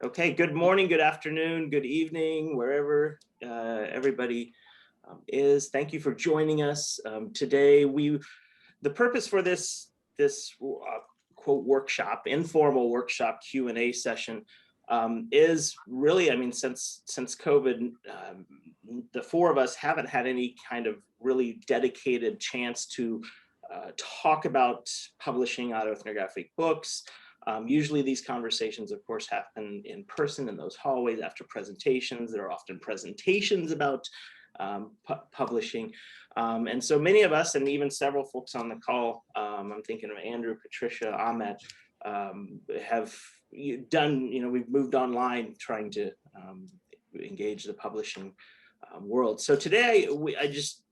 Okay, good morning, good afternoon, good evening, wherever everybody is. Thank you for joining us today. The purpose for this quote workshop, informal workshop Q&A session is really, I mean, since COVID, the four of us haven't had any kind of really dedicated chance to talk about publishing autoethnographic books. Usually these conversations, of course, happen in person in those hallways after presentations. There are often presentations about publishing. And so many of us, and even several folks on the call, I'm thinking of Andrew, Patricia, Ahmed, have done, we've moved online trying to engage the publishing world. So today,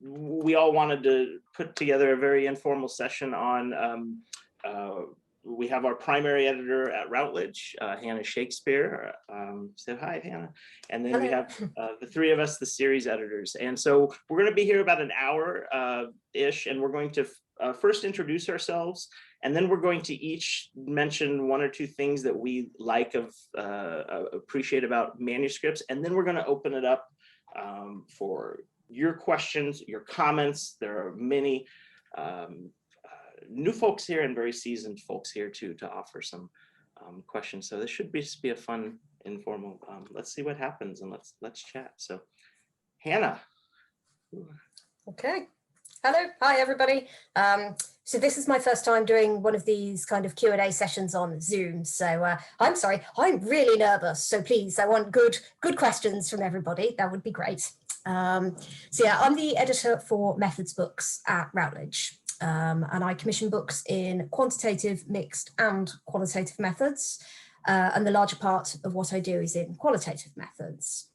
we all wanted to put together a very informal session on we have our primary editor at Routledge, Hannah Shakespeare. Say hi, Hannah. And then we have the three of us, the series editors. And so we're going to be here about an hour-ish, and we're going to first introduce ourselves, and then we're going to each mention one or two things that we like appreciate about manuscripts, and then we're going to open it up for your questions, your comments. There are many new folks here and very seasoned folks here too to offer some questions. So this should be a fun, informal. Let's see what happens, and let's chat. So, Hannah. Okay. Hello. Hi, everybody. So this is my first time doing one of these kind of Q&A sessions on Zoom. So I'm sorry, I'm really nervous. So please, I want good questions from everybody. That would be great. So yeah, I'm the editor for methods books at Routledge. And I commission books in quantitative, mixed and qualitative methods. And the larger part of what I do is in qualitative methods.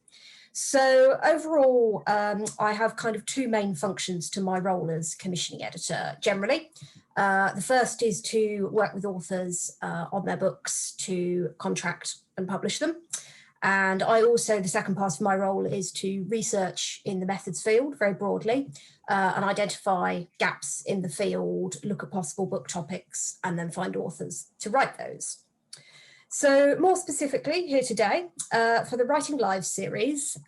So overall, I have kind of two main functions to my role as commissioning editor generally. The first is to work with authors on their books to contract and publish them. And I also, the second part of my role is to research in the methods field very broadly and identify gaps in the field, look at possible book topics, and then find authors to write those. So more specifically here today, for the Writing Live series,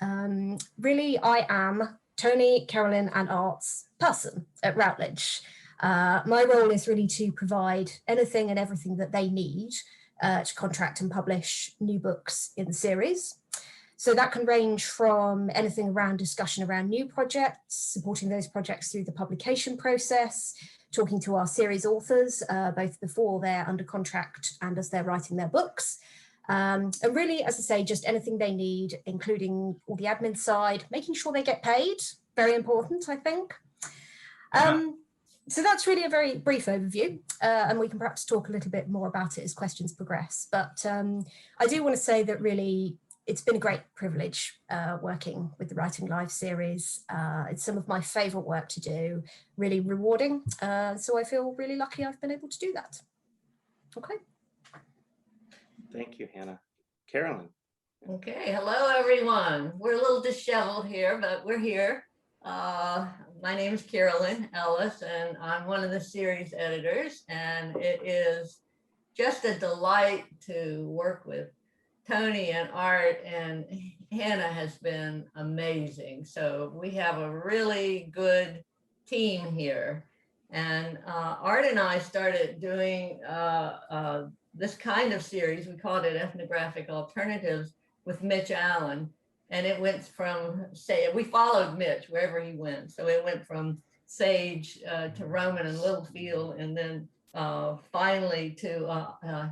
really I am Tony, Carolyn and Art's person at Routledge. My role is really to provide anything and everything that they need to contract and publish new books in the series. So that can range from anything around discussion around new projects, supporting those projects through the publication process, talking to our series authors, both before they're under contract and as they're writing their books. And really, as I say, just anything they need, including all the admin side, making sure they get paid, very important, I think. So that's really a very brief overview, and we can perhaps talk a little bit more about it as questions progress. But I do want to say that really it's been a great privilege working with the Writing Live series. It's some of my favourite work to do, really rewarding. So I feel really lucky I've been able to do that. Okay. Thank you, Hannah. Carolyn. Okay, hello everyone. We're a little disheveled here, but we're here. My name is Carolyn Ellis, and I'm one of the series editors, and it is just a delight to work with Tony and Art, and Hannah has been amazing. So we have a really good team here, and Art and I started doing this kind of series. We called it Ethnographic Alternatives with Mitch Allen. And it went from, we followed Mitch wherever he went. So it went from Sage to Roman and Littlefield, and then finally to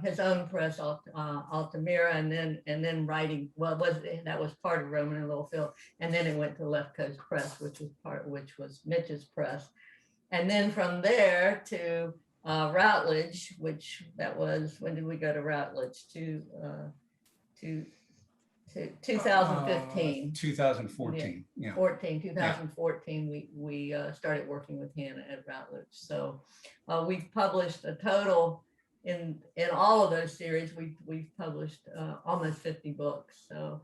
his own press, Altamira, and then writing. Well, that was part of Roman and Littlefield, and then it went to Left Coast Press, which was Mitch's press, and then from there to Routledge, that was, when did we go to Routledge? To 2015. 2014. Yeah. 2014, we started working with Hannah at Routledge. So we've published a total in all of those series. We've published almost 50 books. So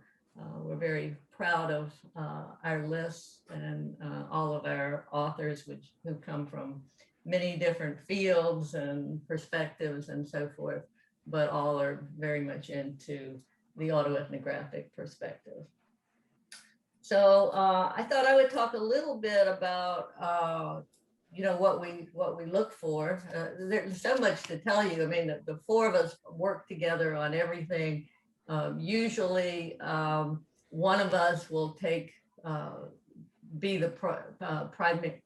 we're very proud of our lists and all of our authors, who come from many different fields and perspectives and so forth, but all are very much into the autoethnographic perspective. So I thought I would talk a little bit about what we look for. There's so much to tell you. I mean, the four of us work together on everything. Usually, one of us will be the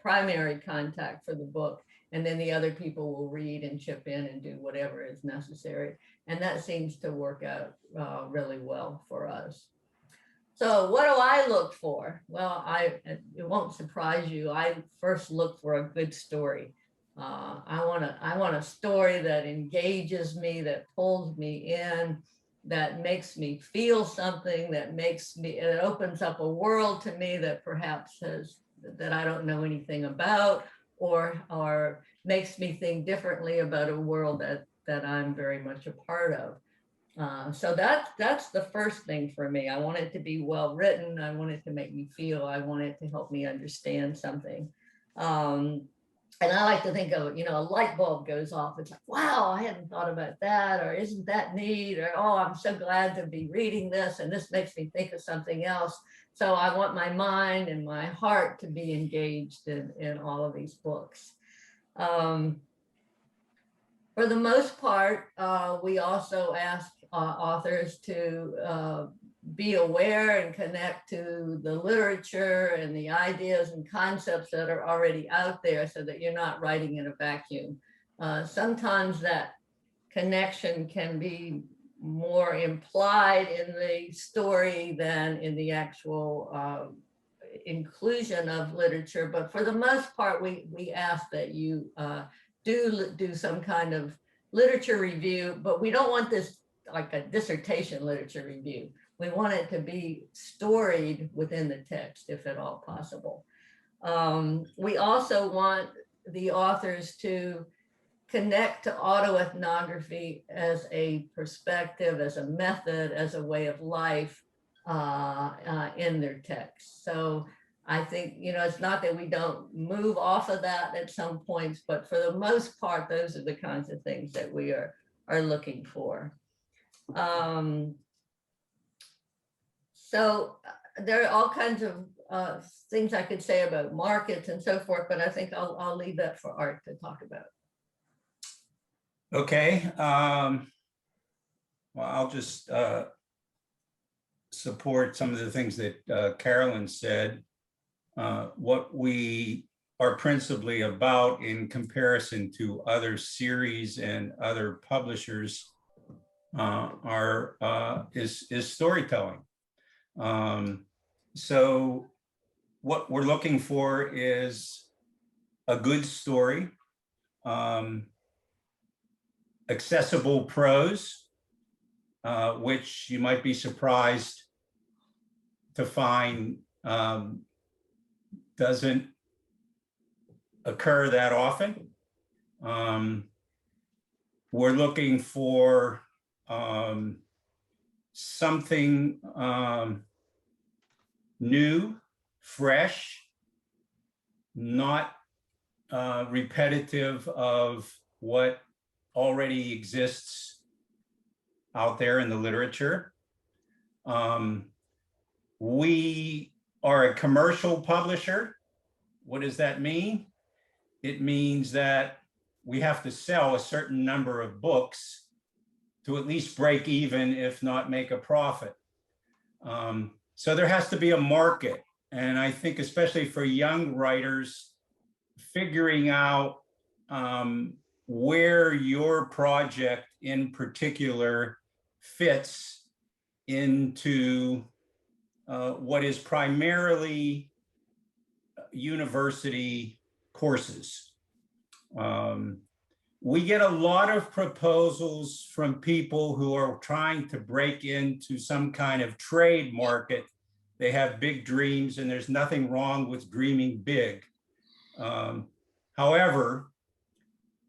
primary contact for the book, and then the other people will read and chip in and do whatever is necessary. And that seems to work out really well for us. So what do I look for? Well, it won't surprise you. I first look for a good story. I want a story that engages me, that pulls me in, that makes me feel something, it opens up a world to me that perhaps that I don't know anything about, or makes me think differently about a world that I'm very much a part of. So that's the first thing for me. I want it to be well written. I want it to make me feel. I want it to help me understand something. And I like to think of, a light bulb goes off. It's like, wow, I hadn't thought about that, or isn't that neat? Or, oh, I'm so glad to be reading this, and this makes me think of something else. So I want my mind and my heart to be engaged in all of these books. For the most part, we also ask authors to be aware and connect to the literature and the ideas and concepts that are already out there, so that you're not writing in a vacuum. Sometimes that connection can be more implied in the story than in the actual inclusion of literature. But for the most part, we ask that you do some kind of literature review, but we don't want this like a dissertation literature review. We want it to be storied within the text, if at all possible. We also want the authors to connect to autoethnography as a perspective, as a method, as a way of life in their text. So I think, it's not that we don't move off of that at some points, but for the most part, those are the kinds of things that we are looking for. So there are all kinds of things I could say about markets and so forth, but I think I'll leave that for Art to talk about. Okay. Well, I'll just support some of the things that Carolyn said. What we are principally about in comparison to other series and other publishers is storytelling. So what we're looking for is a good story, accessible prose, which you might be surprised to find doesn't occur that often. We're looking for something new, fresh, not repetitive of what already exists out there in the literature. We are a commercial publisher. What does that mean? It means that we have to sell a certain number of books to at least break even, if not make a profit. So there has to be a market. And I think especially for young writers, figuring out where your project in particular fits into what is primarily university courses. We get a lot of proposals from people who are trying to break into some kind of trade market. They have big dreams, and there's nothing wrong with dreaming big. However,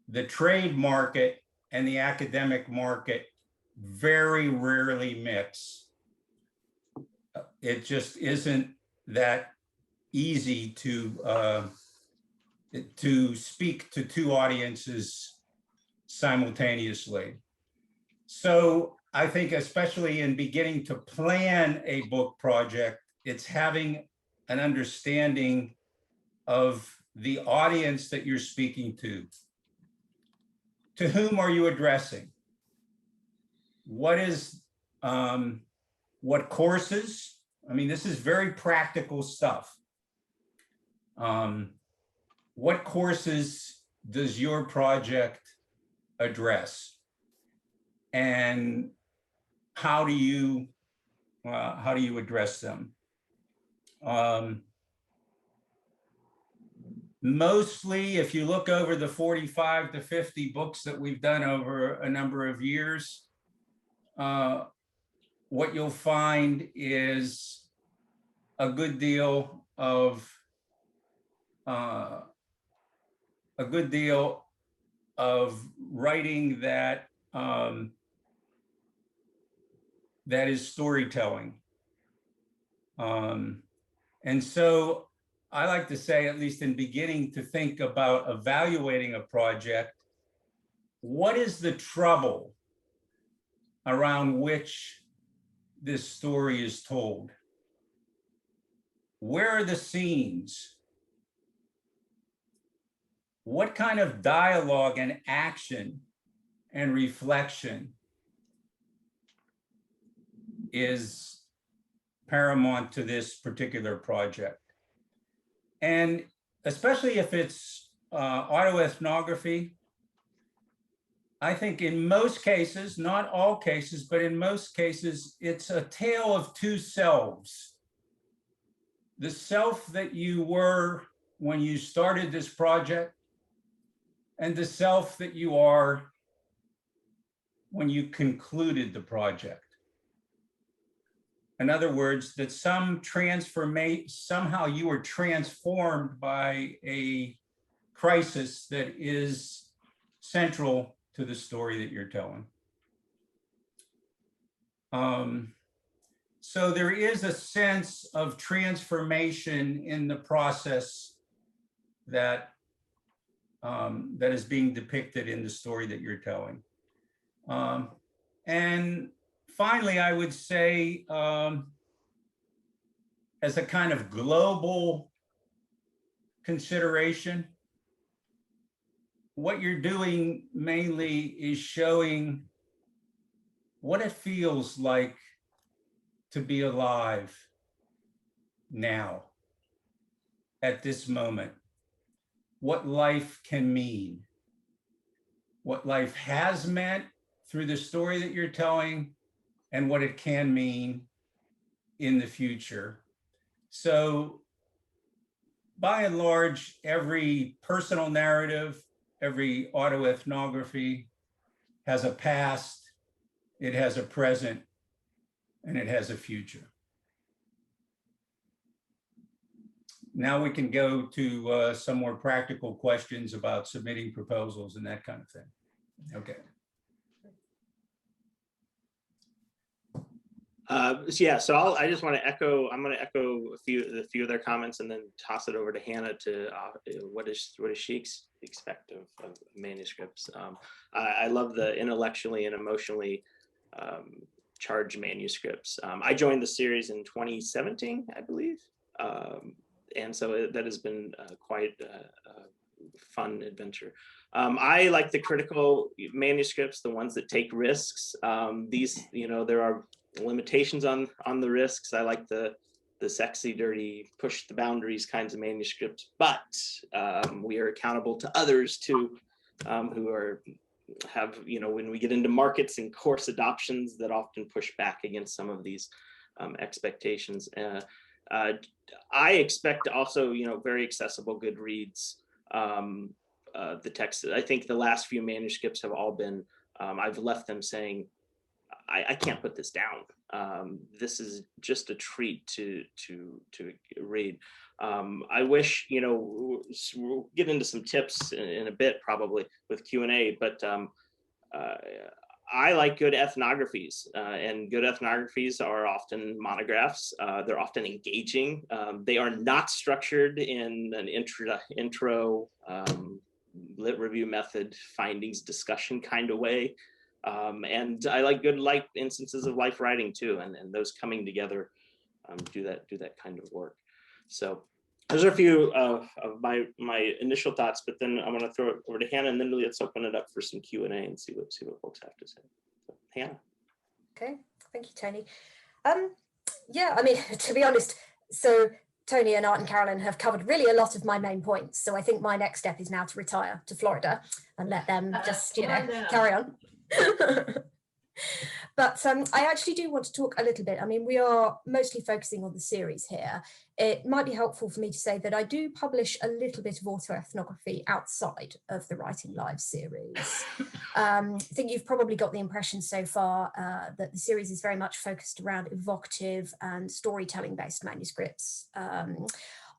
the trade market and the academic market very rarely mix. It just isn't that easy to speak to two audiences simultaneously. So I think especially in beginning to plan a book project, it's having an understanding of the audience that you're speaking to. To whom are you addressing? What courses? I mean, this is very practical stuff. What courses does your project address? And how do you address them? Mostly, if you look over the 45 to 50 books that we've done over a number of years, what you'll find is a good deal of writing that that is storytelling. And so I like to say, at least in beginning to think about evaluating a project, what is the trouble around which this story is told? Where are the scenes? What kind of dialogue and action and reflection is paramount to this particular project? And especially if it's autoethnography, I think in most cases, not all cases, but in most cases, it's a tale of two selves. The self that you were when you started this project, and the self that you are when you concluded the project. In other words, that somehow you were transformed by a crisis that is central to the story that you're telling. So there is a sense of transformation in the process that is being depicted in the story that you're telling. And finally, I would say, as a kind of global consideration, what you're doing mainly is showing what it feels like to be alive now, at this moment. What life can mean, what life has meant through the story that you're telling, and what it can mean in the future. So by and large, every personal narrative, every autoethnography has a past, it has a present, and it has a future. Now we can go to some more practical questions about submitting proposals and that kind of thing. Okay. Yeah, so I just want to echo. I'm going to echo a few of their comments, and then toss it over to Hannah to what does she expect of manuscripts. I love the intellectually and emotionally charged manuscripts. I joined the series in 2017, I believe, and so that has been quite a fun adventure. I like the critical manuscripts, the ones that take risks. These, there are limitations on the risks. I like the sexy, dirty, push the boundaries kinds of manuscripts, but we are accountable to others too, who have, when we get into markets and course adoptions that often push back against some of these expectations. I expect also, very accessible, good reads. The text, I think the last few manuscripts have all been, I've left them saying, I can't put this down. This is just a treat to read. I wish, we'll get into some tips in a bit probably with Q&A, but I like good ethnographies, and good ethnographies are often monographs. They're often engaging. They are not structured in an intro lit review method, findings discussion kind of way. And I like good life instances of life writing too, and those coming together do that kind of work. So those are a few of my initial thoughts, but then I'm going to throw it over to Hannah, and then let's open it up for some Q&A and see what folks have to say. So, Hannah. Okay, thank you, Tony. Yeah, I mean, to be honest, so Tony and Art and Carolyn have covered really a lot of my main points. So I think my next step is now to retire to Florida and let them just, carry on. But I actually do want to talk a little bit. I mean, we are mostly focusing on the series here. It might be helpful for me to say that I do publish a little bit of autoethnography outside of the Writing Live series. I think you've probably got the impression so far that the series is very much focused around evocative and storytelling-based manuscripts.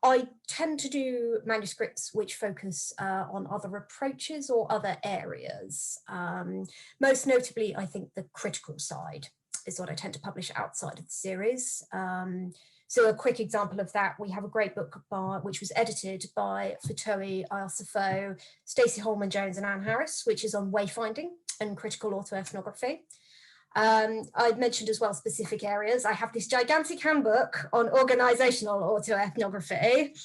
I tend to do manuscripts which focus on other approaches or other areas. Most notably, I think the critical side is what I tend to publish outside of the series. So a quick example of that, we have a great book which was edited by Fatoe Ayosafo, Stacey Holman-Jones and Anne Harris, which is on wayfinding and critical autoethnography. I've mentioned as well specific areas. I have this gigantic handbook on organizational autoethnography.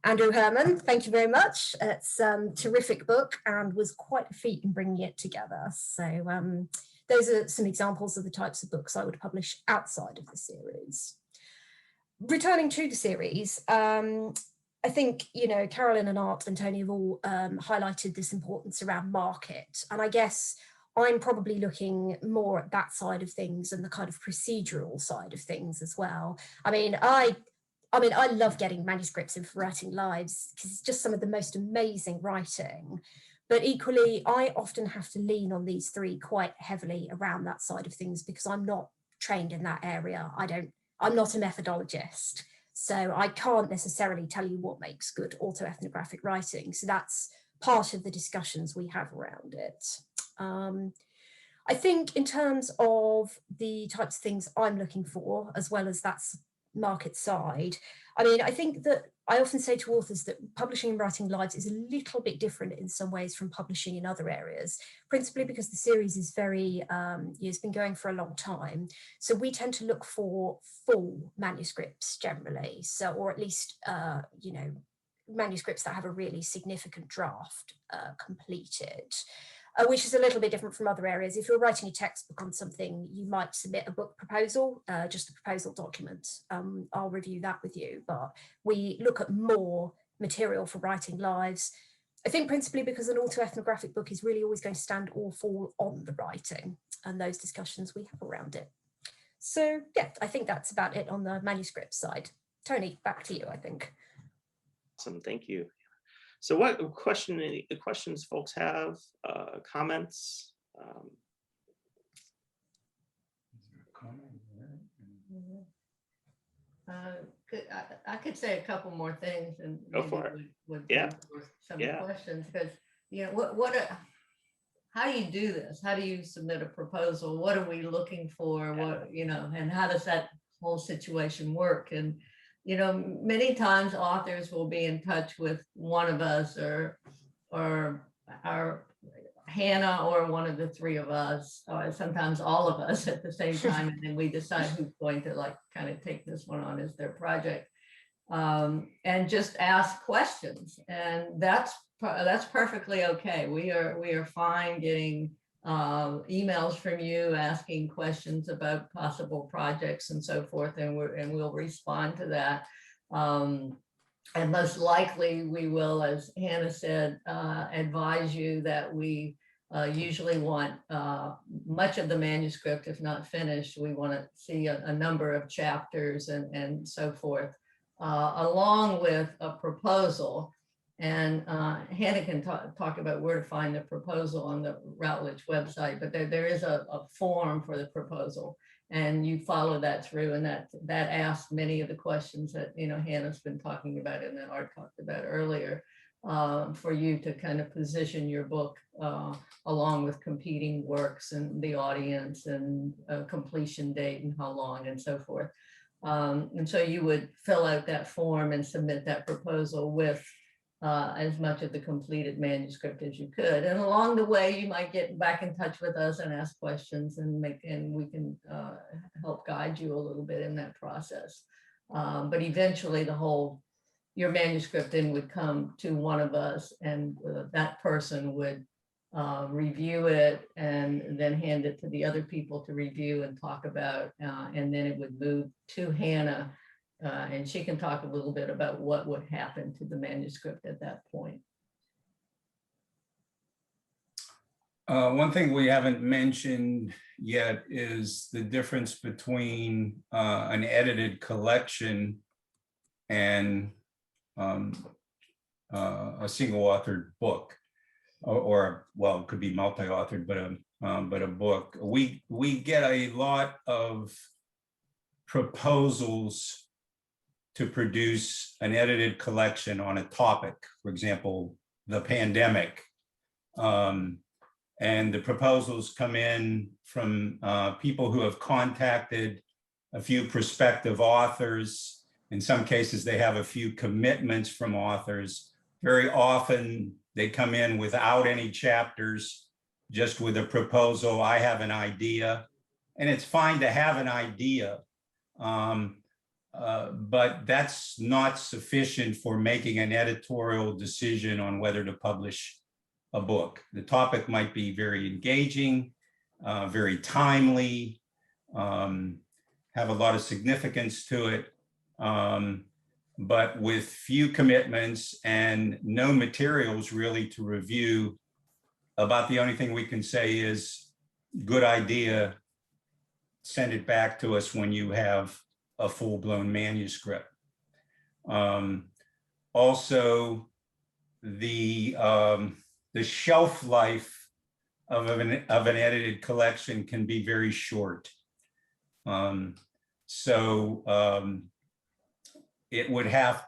Andrew Herman, thank you very much. It's a terrific book and was quite a feat in bringing it together. So those are some examples of the types of books I would publish outside of the series. Returning to the series, I think, Carolyn and Art and Tony have all highlighted this importance around market. And I guess I'm probably looking more at that side of things and the kind of procedural side of things as well. I mean, I love getting manuscripts in for Writing Lives because it's just some of the most amazing writing. But equally, I often have to lean on these three quite heavily around that side of things because I'm not trained in that area. I'm not a methodologist, so I can't necessarily tell you what makes good autoethnographic writing. So that's part of the discussions we have around it. I think in terms of the types of things I'm looking for, as well as that market side, I mean, I think that I often say to authors that publishing and Writing Lives is a little bit different in some ways from publishing in other areas, principally because the series is very, it's been going for a long time. So we tend to look for full manuscripts generally, so, or at least, manuscripts that have a really significant draft completed. Which is a little bit different from other areas. If you're writing a textbook on something, you might submit a book proposal, just a proposal document. I'll review that with you, but we look at more material for Writing Lives. I think principally because an autoethnographic book is really always going to stand or fall on the writing and those discussions we have around it. So yeah, I think that's about it on the manuscript side. Tony, back to you, I think. Awesome, thank you. So what questions folks have, comments? I could say a couple more things and go for it. Would yeah. Some questions, because how do you do this? How do you submit a proposal? What are we looking for? What, and how does that whole situation work? And many times authors will be in touch with one of us or our Hannah or one of the three of us, or sometimes all of us at the same time, and then we decide who's going to kind of take this one on as their project, and just ask questions, and that's perfectly okay. We are fine getting emails from you asking questions about possible projects and so forth, and we'll respond to that. And most likely we will, as Hannah said, advise you that we usually want much of the manuscript, if not finished. We want to see a number of chapters and so forth, along with a proposal. And Hannah can talk about where to find the proposal on the Routledge website, but there is a form for the proposal, and you follow that through, and that asks many of the questions that Hannah's been talking about and that Art talked about earlier, for you to kind of position your book along with competing works and the audience and completion date and how long and so forth. And so you would fill out that form and submit that proposal with as much of the completed manuscript as you could. And along the way, you might get back in touch with us and ask questions, and we can help guide you a little bit in that process. But eventually your manuscript then would come to one of us, and that person would review it and then hand it to the other people to review and talk about, and then it would move to Hannah, and she can talk a little bit about what would happen to the manuscript at that point. One thing we haven't mentioned yet is the difference between an edited collection and a single authored book, or well, it could be multi-authored, but a book. We get a lot of proposals to produce an edited collection on a topic, for example, the pandemic. And the proposals come in from people who have contacted a few prospective authors. In some cases, they have a few commitments from authors. Very often, they come in without any chapters, just with a proposal. I have an idea, and it's fine to have an idea, but that's not sufficient for making an editorial decision on whether to publish a book. The topic might be very engaging, very timely, have a lot of significance to it, but with few commitments and no materials really to review. About the only thing we can say is, good idea, send it back to us when you have a full-blown manuscript. Also, the shelf life of an edited collection can be very short. It would have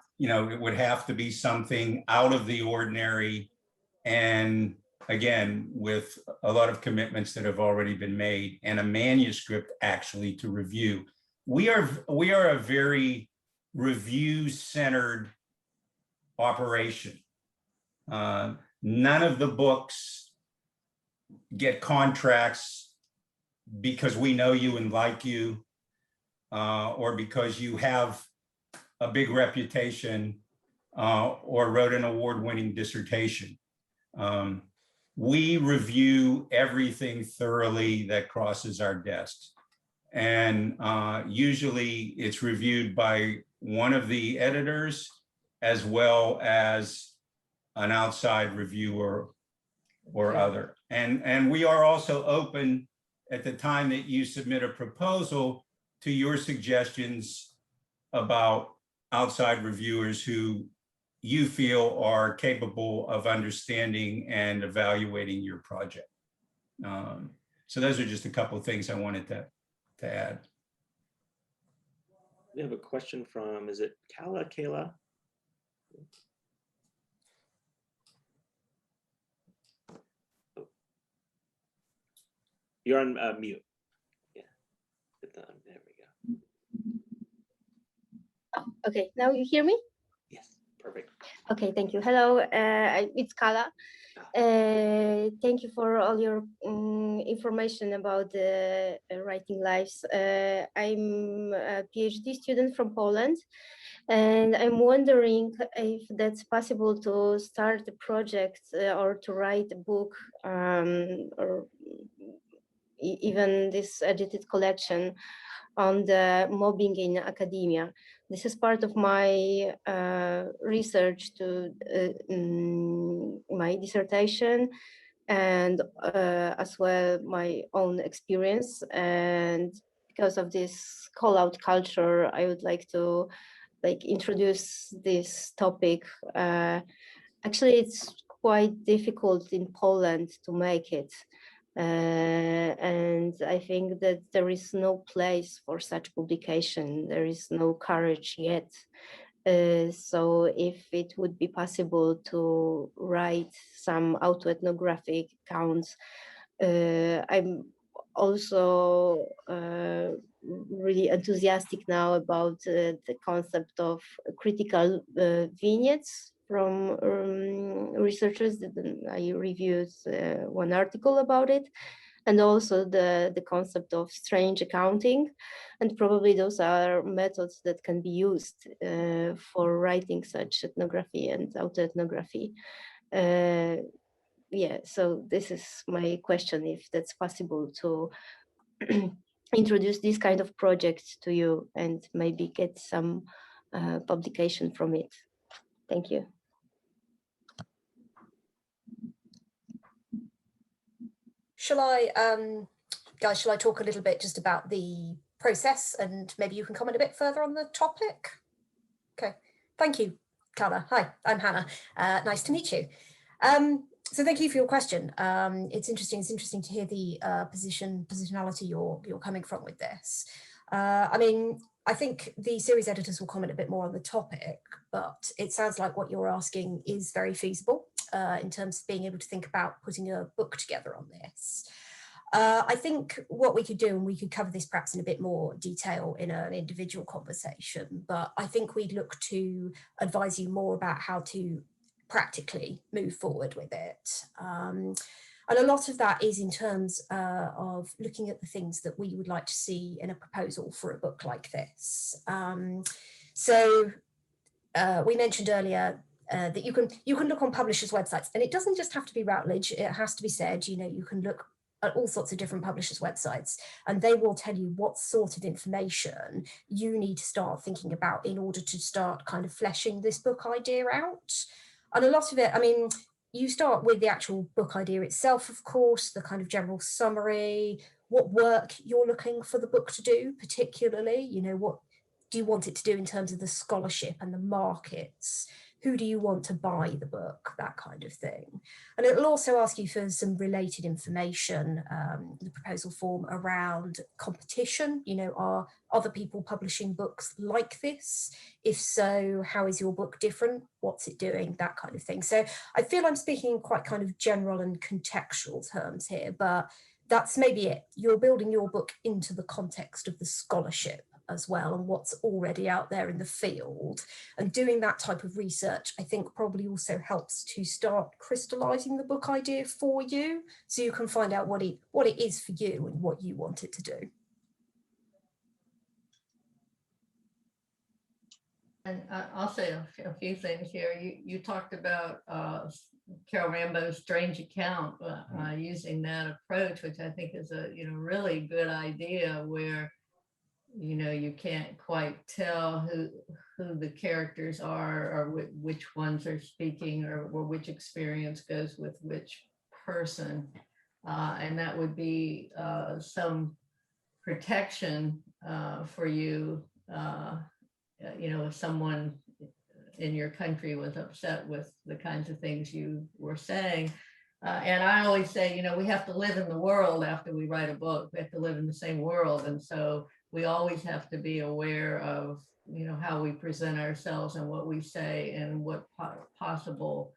to be something out of the ordinary, and again, with a lot of commitments that have already been made, and a manuscript actually to review. We are a very review-centered operation. None of the books get contracts because we know you and like you, or because you have a big reputation, or wrote an award-winning dissertation. We review everything thoroughly that crosses our desks. And usually it's reviewed by one of the editors as well as an outside reviewer or other. And we are also open at the time that you submit a proposal to your suggestions about outside reviewers who you feel are capable of understanding and evaluating your project. So those are just a couple of things I wanted to add. We have a question from, is it Kayla? Oh. You're on mute. Yeah, there we go. Okay, now you hear me? Yes, perfect. Okay, thank you. Hello, it's Kala. Thank you for all your information about the writing lives. I'm a PhD student from Poland, and I'm wondering if that's possible to start a project or to write a book, or even this edited collection on the mobbing in academia. This is part of my research to my dissertation, and as well my own experience. And because of this call-out culture, I would like to introduce this topic. Actually, it's quite difficult in Poland to make it. And I think that there is no place for such publication. There is no courage yet. So if it would be possible to write some autoethnographic accounts, I'm also really enthusiastic now about the concept of critical vignettes from researchers. I reviewed one article about it, and also the concept of strange accounting. And probably those are methods that can be used for writing such ethnography and autoethnography. Yeah, so this is my question, if that's possible to introduce this kind of project to you and maybe get some publication from it. Thank you. Shall I, guys, shall I talk a little bit just about the process, and maybe you can comment a bit further on the topic? Okay, thank you, Carla. Hi, I'm Hannah. Nice to meet you. So thank you for your question. It's interesting to hear the positionality you're coming from with this. I mean, I think the series editors will comment a bit more on the topic, but it sounds like what you're asking is very feasible in terms of being able to think about putting a book together on this. I think what we could do, and we could cover this perhaps in a bit more detail in an individual conversation, but I think we'd look to advise you more about how to practically move forward with it. And a lot of that is in terms of looking at the things that we would like to see in a proposal for a book like this. So we mentioned earlier that you can look on publishers' websites, and it doesn't just have to be Routledge. It has to be said, you know, you can look at all sorts of different publishers' websites, and they will tell you what sort of information you need to start thinking about in order to start kind of fleshing this book idea out. And a lot of it, I mean, you start with the actual book idea itself, of course, the kind of general summary, what work you're looking for the book to do, particularly, you know, what do you want it to do in terms of the scholarship and the markets? Who do you want to buy the book? That kind of thing. And it'll also ask you for some related information, the proposal form, around competition. You know, are other people publishing books like this? If so, how is your book different? What's it doing? That kind of thing. So I feel I'm speaking in quite kind of general and contextual terms here, but that's maybe it. You're building your book into the context of the scholarship as well, and what's already out there in the field. And doing that type of research, I think, probably also helps to start crystallizing the book idea for you, so you can find out what it is for you and what you want it to do. And I'll say a few things here. You talked about Carol Rambo's strange account, using that approach, which I think is a really good idea, where you can't quite tell who the characters are, or which ones are speaking, or which experience goes with which person, and that would be some protection for you. If someone in your country was upset with the kinds of things you were saying. And I always say, we have to live in the world after we write a book. We have to live in the same world. And so we always have to be aware of, how we present ourselves and what we say, and what possible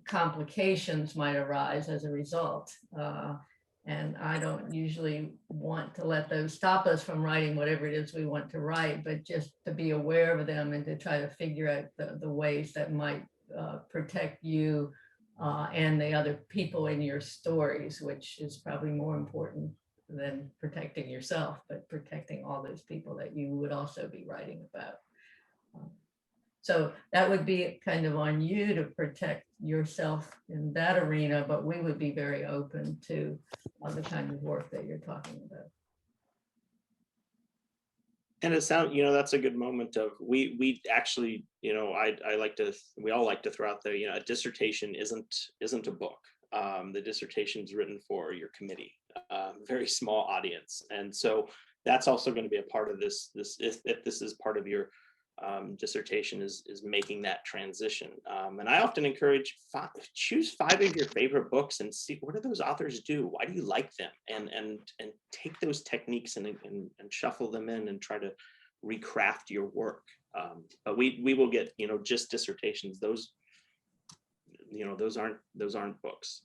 complications might arise as a result. And I don't usually want to let those stop us from writing whatever it is we want to write, but just to be aware of them and to try to figure out the ways that might protect you and the other people in your stories, which is probably more important than protecting yourself, but protecting all those people that you would also be writing about. So that would be kind of on you to protect yourself in that arena, but we would be very open to the kind of work that you're talking about. And it sounds, that's a good moment of, we actually, we all like to throw out there, a dissertation isn't a book. The dissertation is written for your committee, very small audience. And so that's also going to be a part of this if this is part of your dissertation, is making that transition. And I often encourage, choose 5 of your favorite books and see, what do those authors do? Why do you like them? And take those techniques and shuffle them in and try to recraft your work. But we will get, just dissertations. Those aren't books.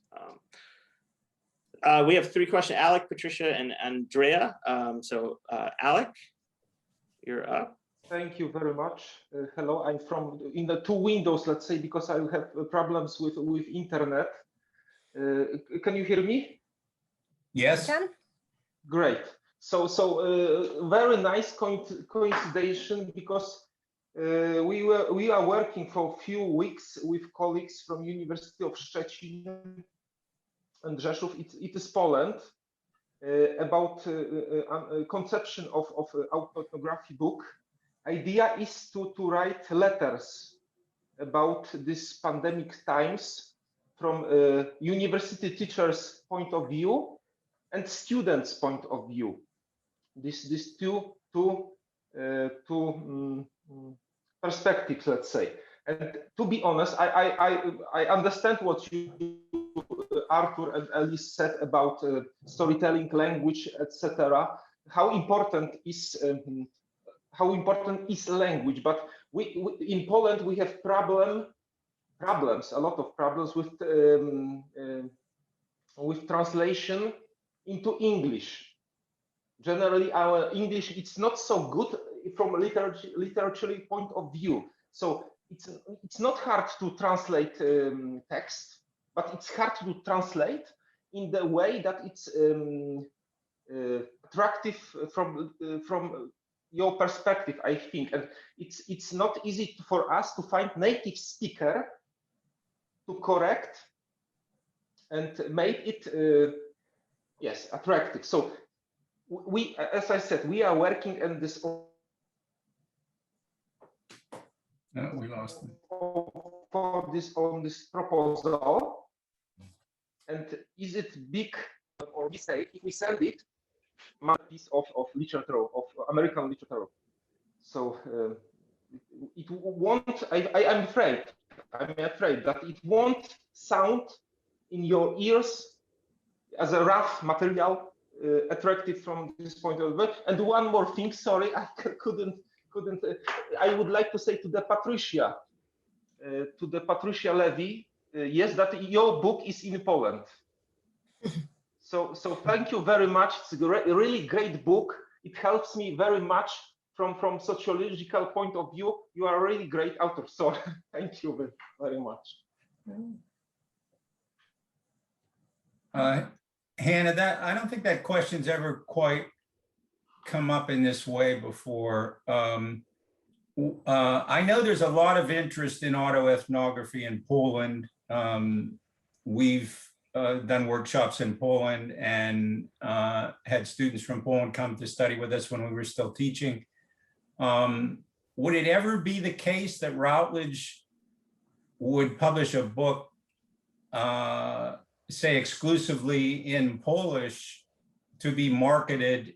We have 3 questions, Alek, Patricia, and Andreea. So Alek, you're up. Thank you very much. Hello, I'm from in the two windows, let's say, because I have problems with internet. Can you hear me? Yes. Can? Great. So very nice coincidence, because we are working for a few weeks with colleagues from University of Szczecin and Rzeszów. It is Poland, about conception of autoethnography book. Idea is to write letters about this pandemic times from university teachers' point of view and students' point of view. This two perspectives, let's say. And to be honest, I understand what you, Arthur and Ellis, said about storytelling, language, etc. How important is language? But we in Poland we have a lot of problems with translation into English. Generally, our English, it's not so good from a literary point of view. So it's not hard to translate text, but it's hard to translate in the way that it's attractive from your perspective, I think. And it's not easy for us to find native speaker to correct and make it yes, attractive. So we, as I said, we are working in this. No, we lost him. For this on this proposal, and is it big or mistake if we send it piece of literature, of American literature? So it won't. I'm afraid that it won't sound in your ears as a rough material, attractive from this point of view. And one more thing, sorry, I couldn't. I would like to say to the Patricia Leavy, yes, that your book is in Poland. So thank you very much. It's a really great book. It helps me very much from sociological point of view. You are a really great author. So thank you very much. Hannah, I don't think that question's ever quite come up in this way before. I know there's a lot of interest in autoethnography in Poland. We've done workshops in Poland and had students from Poland come to study with us when we were still teaching. Would it ever be the case that Routledge would publish a book, say exclusively in Polish, to be marketed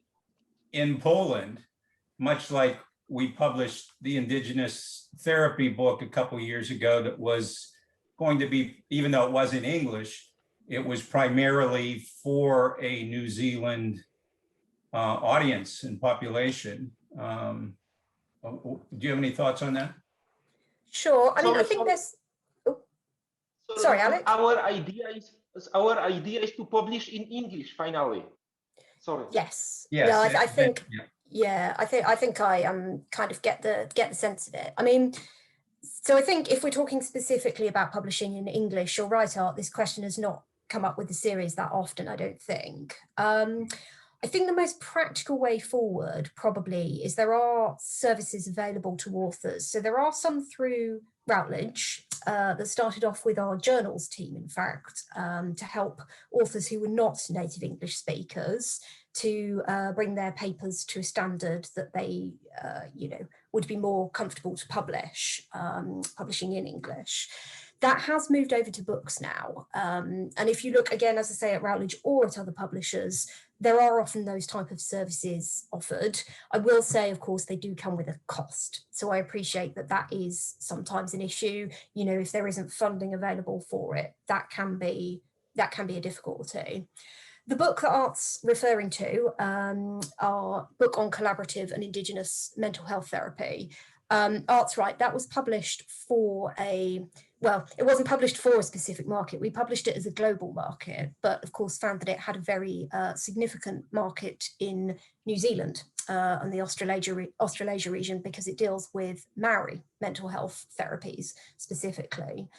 in Poland, much like we published the Indigenous Therapy book a couple of years ago that was going to be, even though it was in English, it was primarily for a New Zealand audience and population. Do you have any thoughts on that? Sure. I mean, I think there's. Oh. Sorry, Alek. Our idea is to publish in English finally. Sorry. Yes. Yes. No, I think. Yeah. I think I kind of get the sense of it. I mean, so I think if we're talking specifically about publishing in English, you're right, Art, this question has not come up with the series that often, I don't think. I think the most practical way forward probably is there are services available to authors. So there are some through Routledge that started off with our journals team, in fact, to help authors who were not native English speakers to bring their papers to a standard that they, would be more comfortable to publishing in English. That has moved over to books now. And if you look again, as I say, at Routledge or at other publishers, there are often those type of services offered. I will say, of course, they do come with a cost. So I appreciate that that is sometimes an issue. You know, if there isn't funding available for it, that can be a difficulty. The book that Art's referring to, our book on collaborative and Indigenous mental health therapy, Art's right, that was published for it wasn't published for a specific market. We published it as a global market, but of course found that it had a very significant market in New Zealand. and the Australasia region, because it deals with Maori mental health therapies specifically.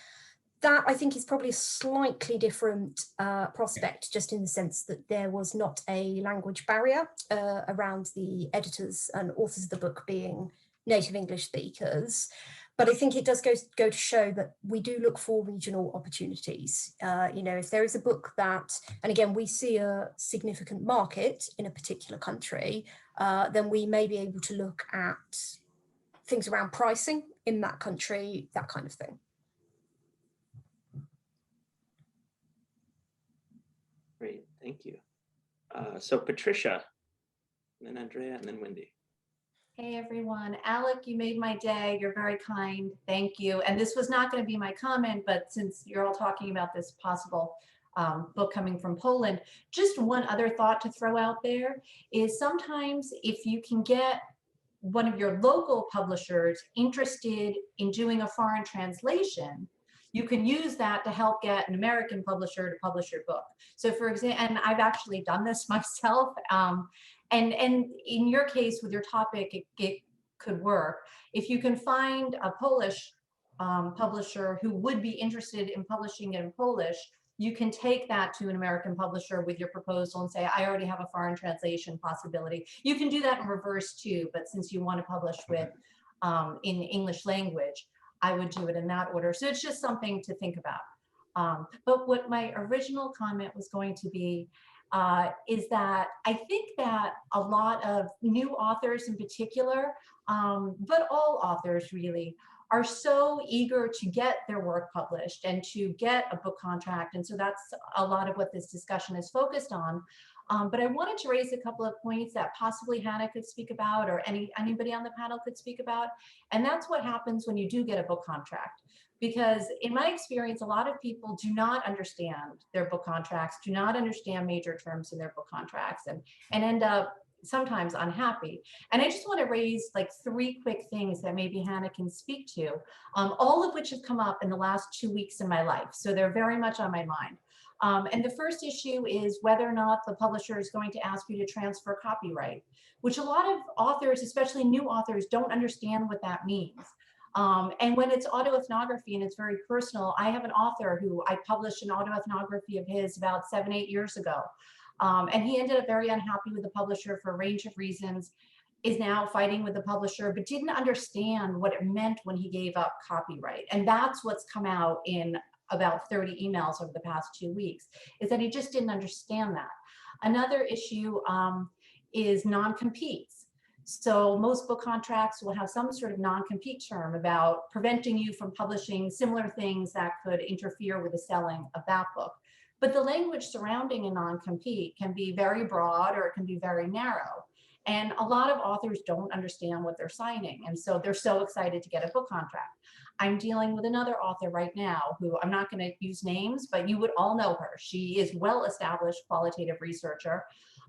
That, I think, is probably a slightly different prospect, just in the sense that there was not a language barrier around the editors and authors of the book being native English speakers. But I think it does go to show that we do look for regional opportunities. You know, if there is a book that, and again, we see a significant market in a particular country, then we may be able to look at things around pricing in that country, that kind of thing. Great, thank you. So Patricia, and then Andreea, and then Wendy. Hey everyone, Alek, you made my day. You're very kind. Thank you. And this was not going to be my comment, but since you're all talking about this possible book coming from Poland, just one other thought to throw out there is sometimes if you can get one of your local publishers interested in doing a foreign translation, you can use that to help get an American publisher to publish your book. So for example, and I've actually done this myself, and in your case with your topic, it could work. If you can find a Polish publisher who would be interested in publishing it in Polish, you can take that to an American publisher with your proposal and say, I already have a foreign translation possibility. You can do that in reverse too, but since you want to publish with in English language, I would do it in that order. So it's just something to think about. But what my original comment was going to be is that I think that a lot of new authors in particular, but all authors really, are so eager to get their work published and to get a book contract. And so that's a lot of what this discussion is focused on. But I wanted to raise a couple of points that possibly Hannah could speak about, or anybody on the panel could speak about. And that's what happens when you do get a book contract. Because in my experience, a lot of people do not understand their book contracts, do not understand major terms in their book contracts, and end up sometimes unhappy. And I just want to raise like 3 quick things that maybe Hannah can speak to, all of which have come up in the last 2 weeks in my life. So they're very much on my mind. And the first issue is whether or not the publisher is going to ask you to transfer copyright, which a lot of authors, especially new authors, don't understand what that means. And when it's autoethnography and it's very personal, I have an author who I published an autoethnography of his about 7-8 years ago. And he ended up very unhappy with the publisher for a range of reasons, is now fighting with the publisher, but didn't understand what it meant when he gave up copyright. And that's what's come out in about 30 emails over the past 2 weeks, is that he just didn't understand that. Another issue is non-competes. So most book contracts will have some sort of non-compete term about preventing you from publishing similar things that could interfere with the selling of that book. But the language surrounding a non-compete can be very broad or it can be very narrow. And a lot of authors don't understand what they're signing. And so they're so excited to get a book contract. I'm dealing with another author right now who, I'm not going to use names, but you would all know her. She is well-established qualitative researcher,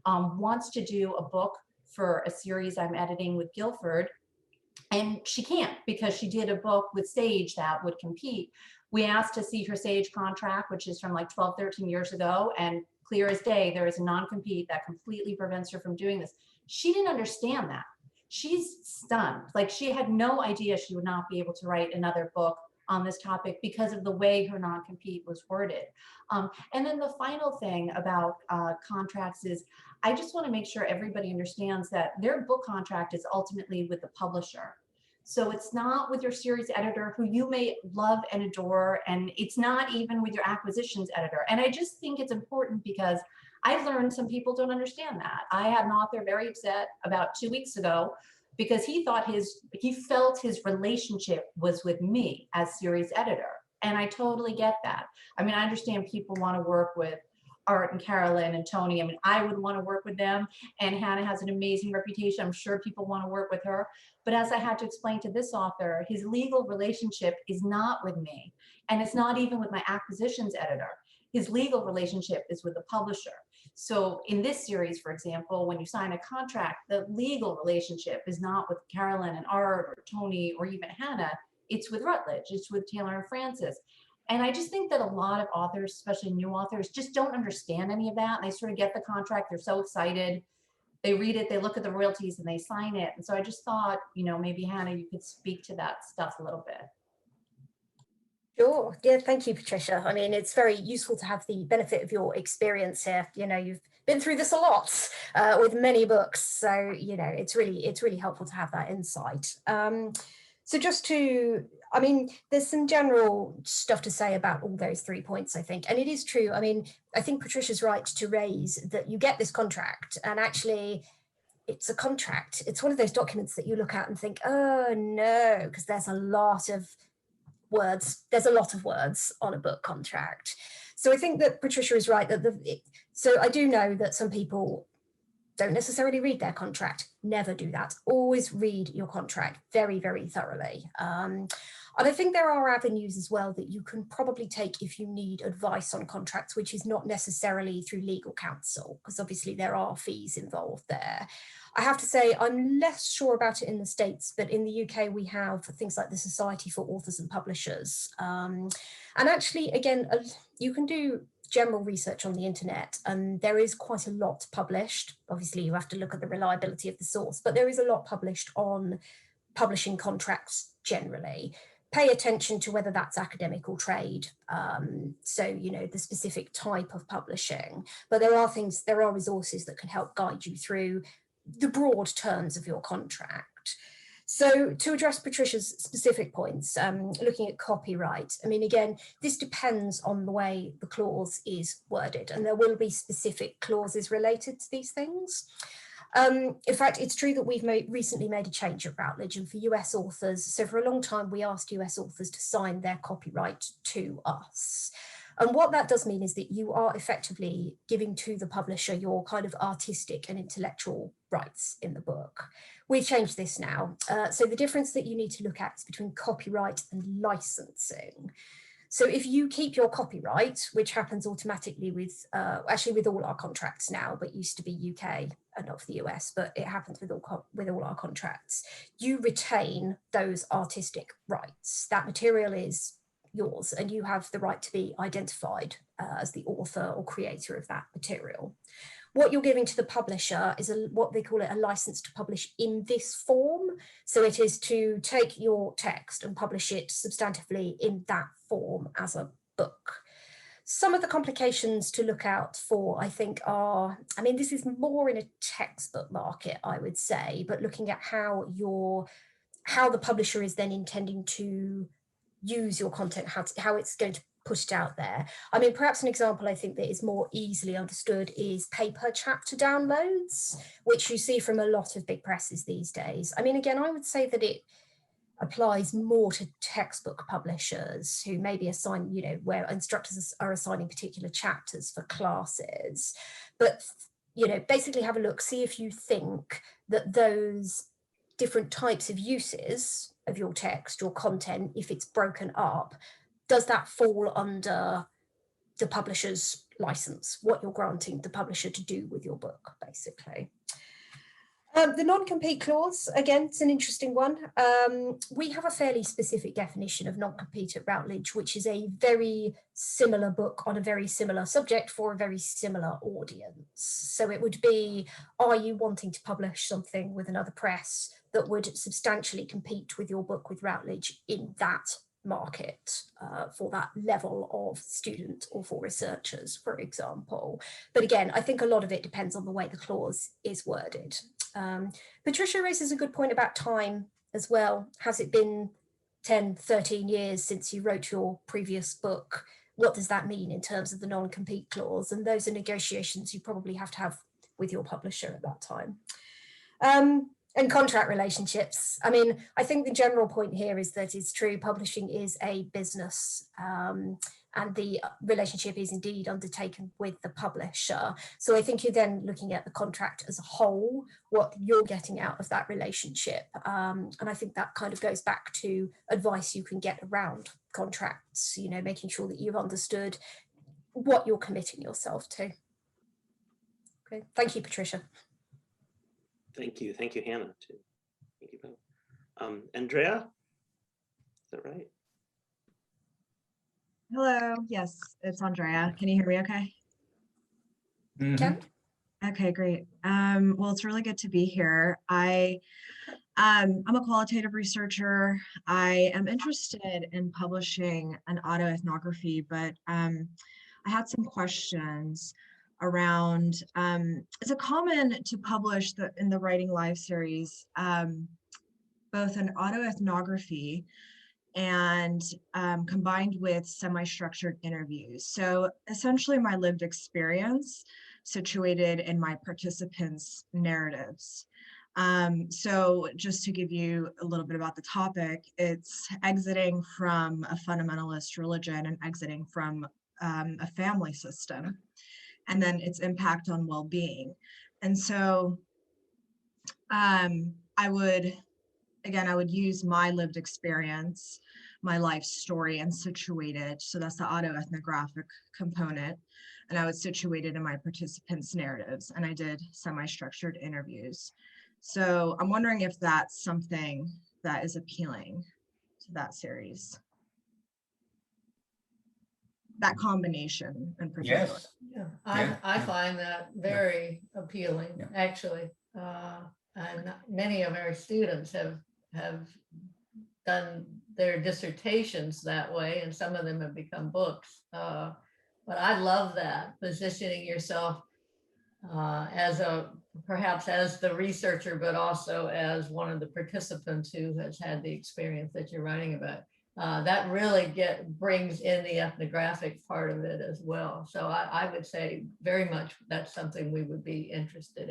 wants to do a book for a series I'm editing with Guilford. And she can't, because she did a book with Sage that would compete. We asked to see her Sage contract, which is from like 12, 13 years ago, and clear as day, there is a non-compete that completely prevents her from doing this. She didn't understand that. She's stunned. Like, she had no idea she would not be able to write another book on this topic because of the way her non-compete was worded. And then the final thing about contracts is, I just want to make sure everybody understands that their book contract is ultimately with the publisher. So it's not with your series editor, who you may love and adore, and it's not even with your acquisitions editor. And I just think it's important because I've learned some people don't understand that. I had an author very upset about 2 weeks ago because he felt his relationship was with me as series editor. And I totally get that. I mean, I understand people want to work with Art and Carolyn and Tony. I mean, I would want to work with them, and Hannah has an amazing reputation. I'm sure people want to work with her. But as I had to explain to this author, his legal relationship is not with me, and it's not even with my acquisitions editor. His legal relationship is with the publisher. So in this series, for example, when you sign a contract, the legal relationship is not with Carolyn and Art or Tony or even Hannah. It's with Routledge, it's with Taylor and Francis. And I just think that a lot of authors, especially new authors, just don't understand any of that. And they sort of get the contract, they're so excited, they read it, they look at the royalties and they sign it. And so I just thought, maybe Hannah, you could speak to that stuff a little bit. Sure. Yeah, thank you, Patricia. I mean, it's very useful to have the benefit of your experience here. You've been through this a lot with many books. So, it's really helpful to have that insight. So there's some general stuff to say about all those 3 points, I think. And it is true. I mean, I think Patricia's right to raise that you get this contract, and actually it's a contract. It's one of those documents that you look at and think, oh no, because there's a lot of words. There's a lot of words on a book contract. So I think that Patricia is right that so I do know that some people don't necessarily read their contract. Never do that. Always read your contract very, very thoroughly. And I think there are avenues as well that you can probably take if you need advice on contracts, which is not necessarily through legal counsel, because obviously there are fees involved there. I have to say, I'm less sure about it in the States, but in the UK, we have things like the Society for Authors and Publishers. And actually, again, you can do general research on the internet, and there is quite a lot published. Obviously, you have to look at the reliability of the source, but there is a lot published on publishing contracts generally. Pay attention to whether that's academic or trade. So, the specific type of publishing, but there are resources that can help guide you through the broad terms of your contract. So to address Patricia's specific points, looking at copyright, I mean, again, this depends on the way the clause is worded, and there will be specific clauses related to these things. In fact, it's true that we've recently made a change at Routledge, and for US authors, so for a long time, we asked US authors to sign their copyright to us. And what that does mean is that you are effectively giving to the publisher your kind of artistic and intellectual rights in the book. We've changed this now. So the difference that you need to look at is between copyright and licensing. So if you keep your copyright, which happens automatically with, actually with all our contracts now, but used to be UK and not for the US, but it happens with all our contracts, you retain those artistic rights. That material is yours, and you have the right to be identified as the author or creator of that material. What you're giving to the publisher is what they call it a license to publish in this form. So it is to take your text and publish it substantively in that form as a book. Some of the complications to look out for, I think, are, I mean, this is more in a textbook market, I would say, but looking at how the publisher is then intending to use your content, how it's going to put it out there. I mean, perhaps an example I think that is more easily understood is paper chapter downloads, which you see from a lot of big presses these days. I mean, again, I would say that it applies more to textbook publishers who maybe assign, where instructors are assigning particular chapters for classes. But, basically have a look, see if you think that those different types of uses of your text, your content, if it's broken up, does that fall under the publisher's license, what you're granting the publisher to do with your book, basically. The non-compete clause, again, it's an interesting one. We have a fairly specific definition of non-compete at Routledge, which is a very similar book on a very similar subject for a very similar audience. So it would be, are you wanting to publish something with another press that would substantially compete with your book with Routledge in that market for that level of student or for researchers, for example. But again, I think a lot of it depends on the way the clause is worded. Patricia raises a good point about time as well. Has it been 10, 13 years since you wrote your previous book? What does that mean in terms of the non-compete clause? And those are negotiations you probably have to have with your publisher at that time. And contract relationships. I mean, I think the general point here is that it's true, publishing is a business, and the relationship is indeed undertaken with the publisher. So I think you're then looking at the contract as a whole, what you're getting out of that relationship. And I think that kind of goes back to advice you can get around contracts, making sure that you've understood what you're committing yourself to. Okay, thank you, Patricia. Thank you, Hannah, too. Thank you both. Andreea, is that right? Hello, yes, it's Andreea. Can you hear me okay? Mm-hmm. Okay, great. Well, it's really good to be here. I'm a qualitative researcher. I am interested in publishing an autoethnography, but I had some questions around, is it common to publish in the Writing Live series, both an autoethnography and combined with semi-structured interviews? So essentially my lived experience situated in my participants' narratives. So just to give you a little bit about the topic, it's exiting from a fundamentalist religion and exiting from a family system, and then its impact on well-being. And so I would use my lived experience, my life story, and situate it. So that's the autoethnographic component. And I would situate it in my participants' narratives. And I did semi-structured interviews. So I'm wondering if that's something that is appealing to that series. That combination in particular. Yes. Yeah, I find that very appealing, actually. And many of our students have done their dissertations that way, and some of them have become books. But I love that, positioning yourself perhaps as the researcher, but also as one of the participants who has had the experience that you're writing about. That really brings in the ethnographic part of it as well. So I would say very much that's something we would be interested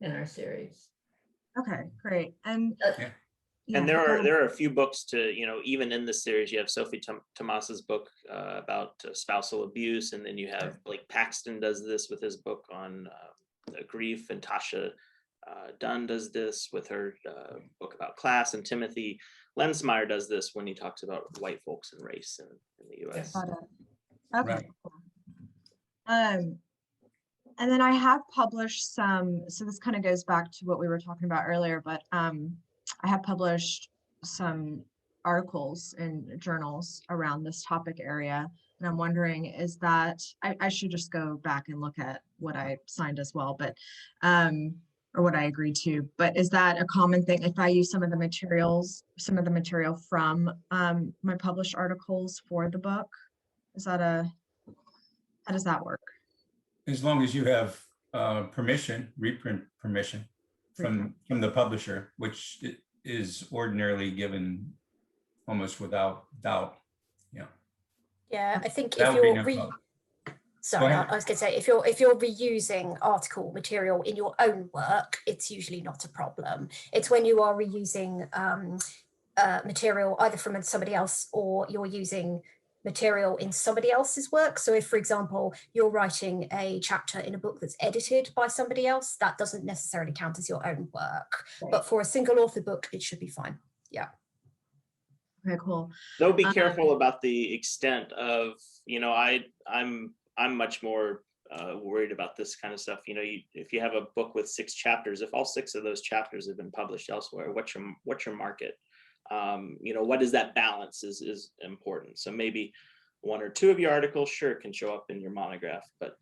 in our series. Okay, great. And and there are a few books to, even in this series, you have Sophie Tomas's book about spousal abuse, and then you have Blake Paxton does this with his book on grief, and Tasha Dunn does this with her book about class, and Timothy Lensmeyer does this when he talks about white folks and race in the U.S. Okay. Right. And then I have published some, so this kind of goes back to what we were talking about earlier, but I have published some articles in journals around this topic area. And I'm wondering, is that, I should just go back and look at what I signed as well, but, or what I agreed to, but is that a common thing? If I use some of the material from my published articles for the book, how does that work? As long as you have permission, reprint permission from the publisher, which is ordinarily given almost without doubt. Yeah, I think That if would you're be no problem. sorry, I was going to say, if you're reusing article material in your own work, it's usually not a problem. It's when you are reusing material either from somebody else, or you're using material in somebody else's work. So if, for example, you're writing a chapter in a book that's edited by somebody else, that doesn't necessarily count as your own work. Right. But for a single author book, it should be fine. Yeah. Okay, cool. Though be careful about the extent of, I'm much more worried about this kind of stuff. If you have a book with 6 chapters, if all 6 of those chapters have been published elsewhere, what's your market? What is that balance is important. So maybe 1 or 2 of your articles, sure, can show up in your monograph, but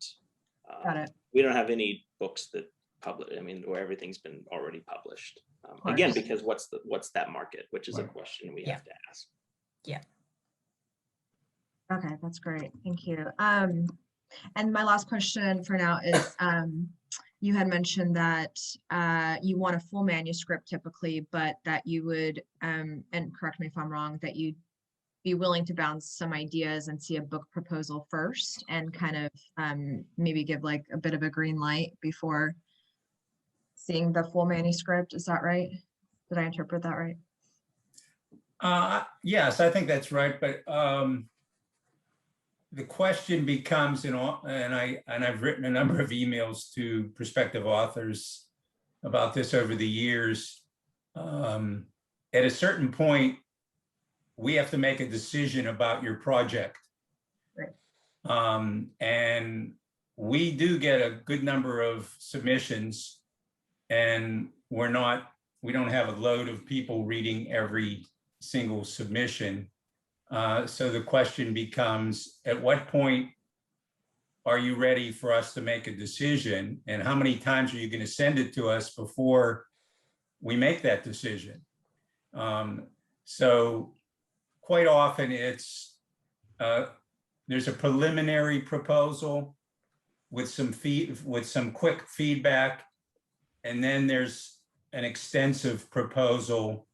we don't have any books that where everything's been already published. Again, because what's that market, which is a question we have to ask. Yeah. Okay, that's great. Thank you. And my last question for now is, you had mentioned that you want a full manuscript typically, but that you would, and correct me if I'm wrong, that you'd be willing to bounce some ideas and see a book proposal first and kind of maybe give like a bit of a green light before seeing the full manuscript. Is that right? Did I interpret that right? Yes, I think that's right. But the question becomes, and I've written a number of emails to prospective authors about this over the years. At a certain point, we have to make a decision about your project. Right. And we do get a good number of submissions, and we don't have a load of people reading every single submission. So the question becomes, at what point are you ready for us to make a decision? And how many times are you going to send it to us before we make that decision? So quite often it's, there's a preliminary proposal with some quick feedback, and then there's an extensive proposal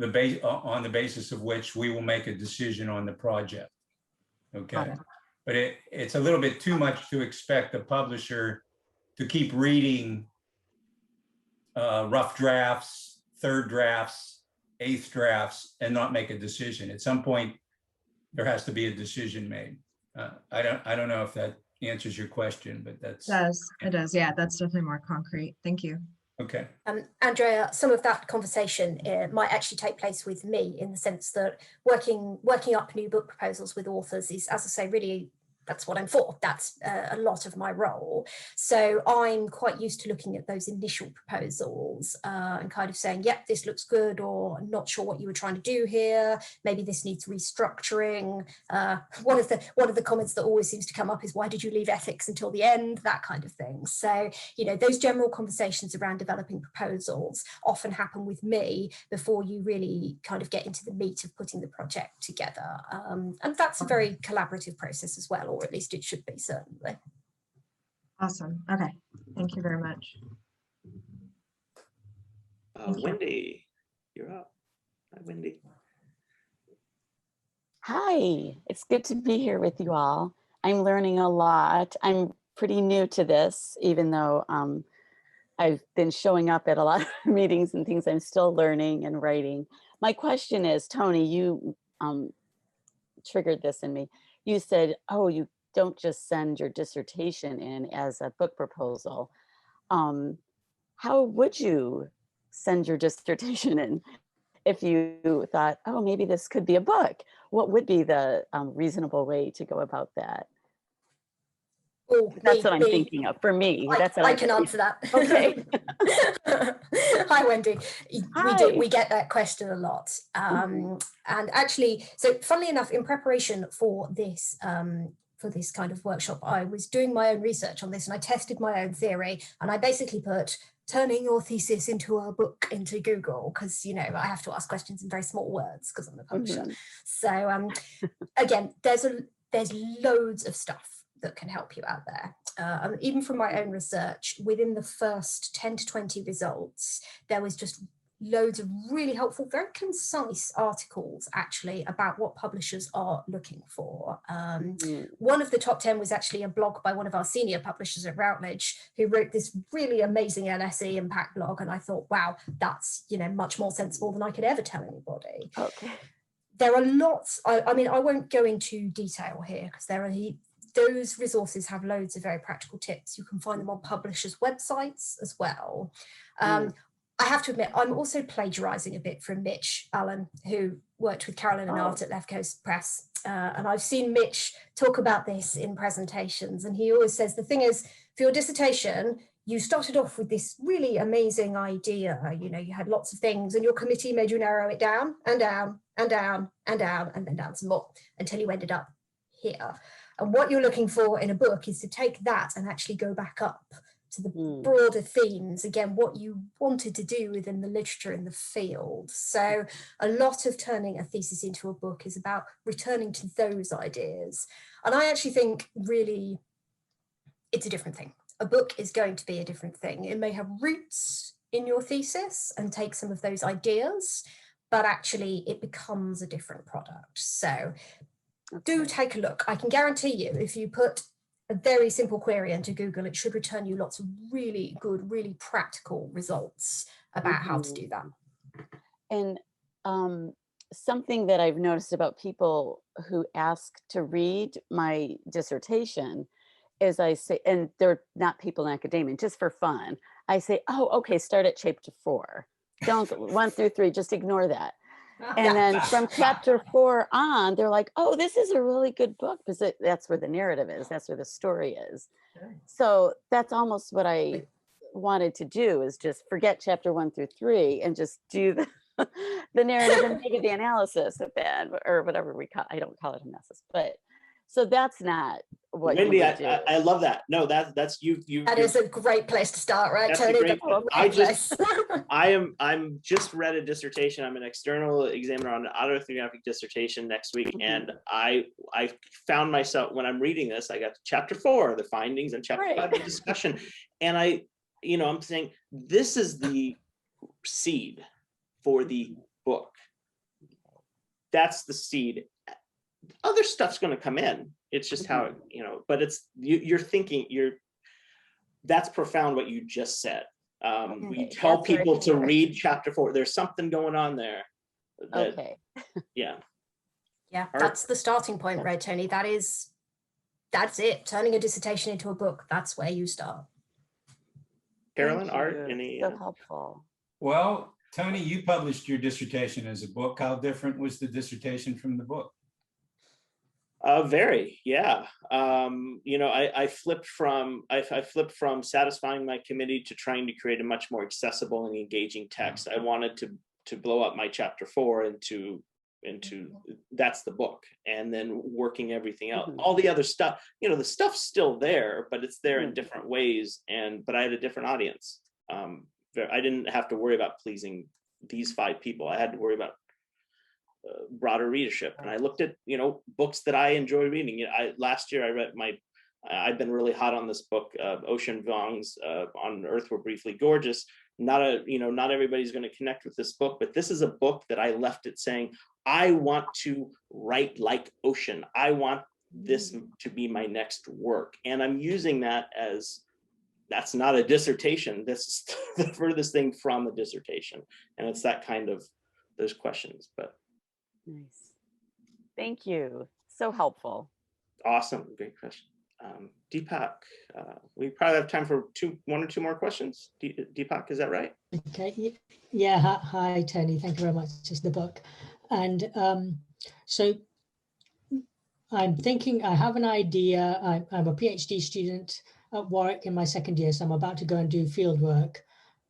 on the basis of which we will make a decision on the project. Okay, but it's a little bit too much to expect a publisher to keep reading rough drafts, third drafts, eighth drafts, and not make a decision. At some point, there has to be a decision made. I don't know if that answers your question, but that's. It does. Yeah, that's definitely more concrete. Thank you. Okay. Andrea, some of that conversation might actually take place with me, in the sense that working up new book proposals with authors is, as I say, really, that's what I'm for. That's a lot of my role. So I'm quite used to looking at those initial proposals and kind of saying, yep, this looks good, or I'm not sure what you were trying to do here. Maybe this needs restructuring. One of the comments that always seems to come up is, why did you leave ethics until the end? That kind of thing. So, you know, those general conversations around developing proposals often happen with me before you really kind of get into the meat of putting the project together. And that's a very collaborative process as well, or at least it should be, certainly. Awesome. Okay. Thank you very much. Wendy, you're up. Hi, Wendy. Hi, it's good to be here with you all. I'm learning a lot. I'm pretty new to this, even though I've been showing up at a lot of meetings and things. I'm still learning and writing. My question is, Tony, you triggered this in me. You said, oh, you don't just send your dissertation in as a book proposal. How would you send your dissertation in if you thought, oh, maybe this could be a book? What would be the reasonable way to go about that? Oh, that's what I'm thinking of for me. That's what I can answer that. Okay. Hi, Wendy. Hi. We get that question a lot. And actually, so funnily enough, in preparation for this kind of workshop, I was doing my own research on this, and I tested my own theory, and I basically put turning your thesis into a book into Google, because, you know, I have to ask questions in very small words because I'm a publisher. So again, there's loads of stuff that can help you out there. Even from my own research, within the first 10 to 20 results, there was just loads of really helpful, very concise articles actually about what publishers are looking for. One of the top 10 was actually a blog by one of our senior publishers at Routledge, who wrote this really amazing LSE impact blog. And I thought, wow, that's, you know, much more sensible than I could ever tell anybody. Okay. There are lots, I mean, I won't go into detail here because those resources have loads of very practical tips. You can find them on publishers' websites as well. I have to admit, I'm also plagiarizing a bit from Mitch Allen, who worked with Carolyn and Art at Left Coast Press. And I've seen Mitch talk about this in presentations. And he always says, the thing is, for your dissertation, you started off with this really amazing idea. You know, you had lots of things, and your committee made you narrow it down and down and down and down and then down some more until you ended up here. And what you're looking for in a book is to take that and actually go back up to the broader themes, again, what you wanted to do within the literature in the field. So a lot of turning a thesis into a book is about returning to those ideas. And I actually think really it's a different thing. A book is going to be a different thing. It may have roots in your thesis and take some of those ideas, but actually it becomes a different product. So do take a look. I can guarantee you, if you put a very simple query into Google, it should return you lots of really good, really practical results about how to do that. And something that I've noticed about people who ask to read my dissertation is I say, and they're not people in academia, just for fun, I say, oh, okay, start at chapter 4. Don't 1 through 3, just ignore that. And then from chapter 4 on, they're like, oh, this is a really good book, because that's where the narrative is. That's where the story is. So that's almost what I wanted to do, is just forget chapter 1 through 3 and just do the narrative and maybe the analysis of that, or whatever we call, I don't call it analysis, but So that's not what you Wendy, would do. I love that. No, that's you. That is a great place to start, right, That's a Tony? great- That's a I great just- place. I'm just read a dissertation. I'm an external examiner on an autoethnographic dissertation next week. And I found myself, when I'm reading this, I got to chapter 4, the findings, and chapter 5, the discussion. And I'm saying, this is the seed for the book. That's the seed. Other stuff's going to come in. It's just how, but it's, you're thinking, that's profound what you just said. We tell That's very people to clear. read chapter 4. There's something going on there. That, Okay. Yeah. Yeah, that's the starting point, right, Tony? That's it. Turning a dissertation into a book. That's where you start. Carolyn, Thank Art, you. any? So helpful. Well, Tony, you published your dissertation as a book. How different was the dissertation from the book? Very, yeah. I flipped from satisfying my committee to trying to create a much more accessible and engaging text. I wanted to blow up my chapter 4 into that's the book, and then working everything out. All the other stuff, the stuff's still there, but it's there in different ways. But I had a different audience. I didn't have to worry about pleasing these 5 people. I had to worry about broader readership. And I looked at, books that I enjoy reading. Last year I read I've been really hot on this book, Ocean Vuong's On Earth We're Briefly Gorgeous. Not everybody's going to connect with this book, but this is a book that I left it saying, I want to write like Ocean. I want this to be my next work. And I'm using that as, that's not a dissertation. This is the furthest thing from a dissertation. And it's that kind of, those questions, but. Nice. Thank you. So helpful. Awesome. Great question. Dipak, we probably have time for 1 or 2 more questions. Dipak, is that right? Okay. Yeah. Hi, Tony. Thank you very much. Just the book. And so I'm thinking, I have an idea. I'm a PhD student at Warwick in my 2nd year, so I'm about to go and do field work.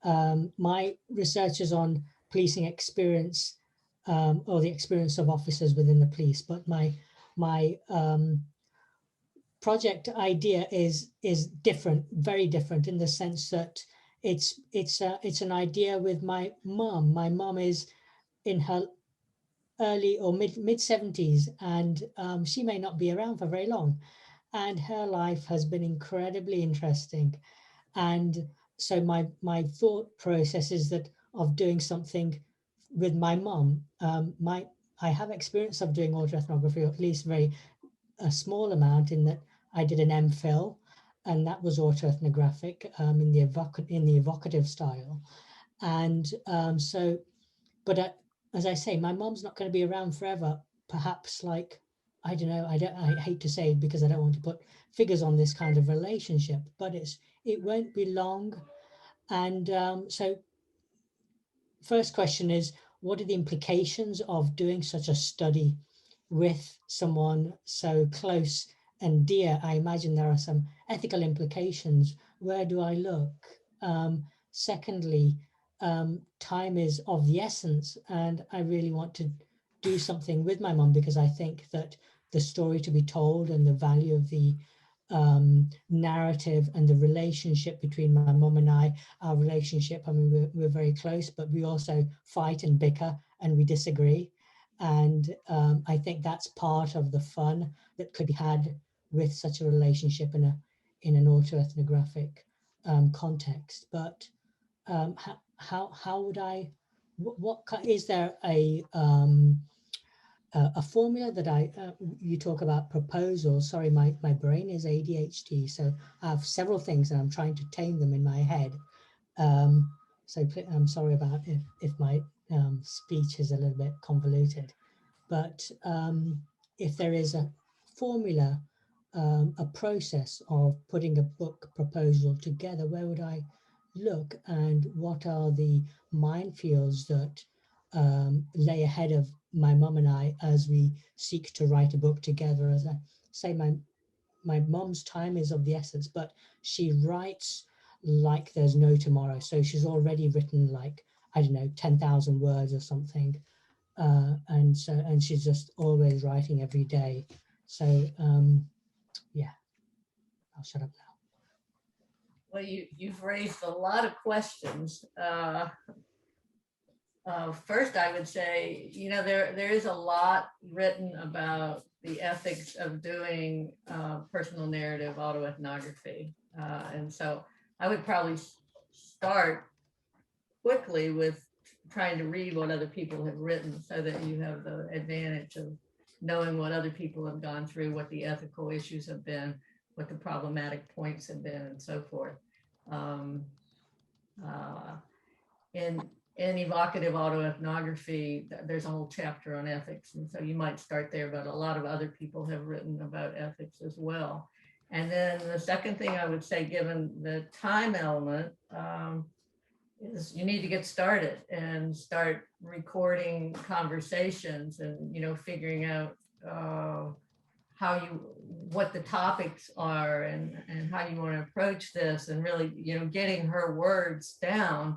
My research is on policing experience, or the experience of officers within the police, but my project idea is different, very different, in the sense that it's an idea with my mom. My mom is in her early or mid 70s, and she may not be around for very long, and her life has been incredibly interesting. And so my thought process is that of doing something with my mom. I have experience of doing autoethnography, or at least a small amount, in that I did an MPhil, and that was autoethnographic in the evocative style. And as I say, my mom's not going to be around forever. Perhaps, like, I don't know. I hate to say it because I don't want to put figures on this kind of relationship, but it won't be long. And so, first question is, what are the implications of doing such a study with someone so close and dear? I imagine there are some ethical implications. Where do I look? Secondly, time is of the essence, and I really want to do something with my mom, because I think that the story to be told and the value of the narrative and the relationship between my mom and our relationship, I mean, we're very close, but we also fight and bicker and we disagree. And I think that's part of the fun that could be had with such a relationship in an autoethnographic context. But how would I, is there a formula that you talk about proposals? Sorry, my brain is ADHD, so I have several things and I'm trying to tame them in my head. So I'm sorry about if my speech is a little bit convoluted, but if there is a formula, a process of putting a book proposal together, where would I look, and what are the minefields that lay ahead of my mum and I as we seek to write a book together? As I say, my mum's time is of the essence, but she writes like there's no tomorrow. So she's already written, like, I don't know, 10,000 words or something. And she's just always writing every day. So yeah, I'll shut up now. Well, you've raised a lot of questions. First, I would say, there is a lot written about the ethics of doing personal narrative autoethnography. And so I would probably start quickly with trying to read what other people have written so that you have the advantage of knowing what other people have gone through, what the ethical issues have been, what the problematic points have been, and so forth. In evocative autoethnography, there's a whole chapter on ethics. And so you might start there, but a lot of other people have written about ethics as well. And then the second thing I would say, given the time element, is you need to get started and start recording conversations and, figuring out what the topics are and how you want to approach this, and really, getting her words down.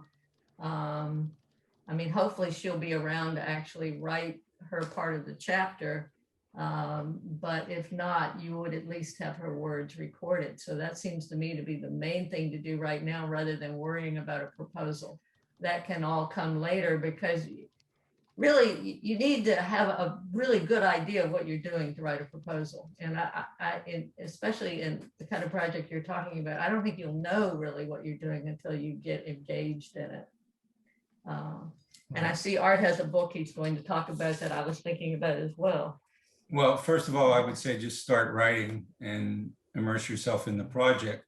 Hopefully she'll be around to actually write her part of the chapter. But if not, you would at least have her words recorded. So that seems to me to be the main thing to do right now, rather than worrying about a proposal. That can all come later, because really you need to have a really good idea of what you're doing to write a proposal. And especially in the kind of project you're talking about, I don't think you'll know really what you're doing until you get engaged in it. And I see Art has a book he's going to talk about that I was thinking about as well. Well, first of all, I would say just start writing and immerse yourself in the project.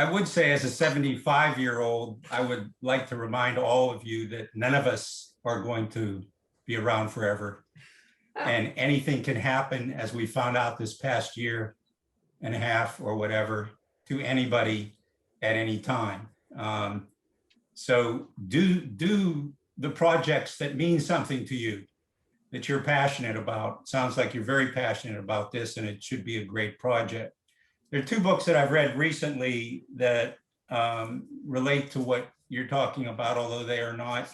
I would say, as a 75-year-old, I would like to remind all of you that none of us are going to be around forever. And anything can happen, as we found out this past year and a half or whatever, to anybody at any time. So do the projects that mean something to you, that you're passionate about. Sounds like you're very passionate about this, and it should be a great project. There are two books that I've read recently that relate to what you're talking about, although they are not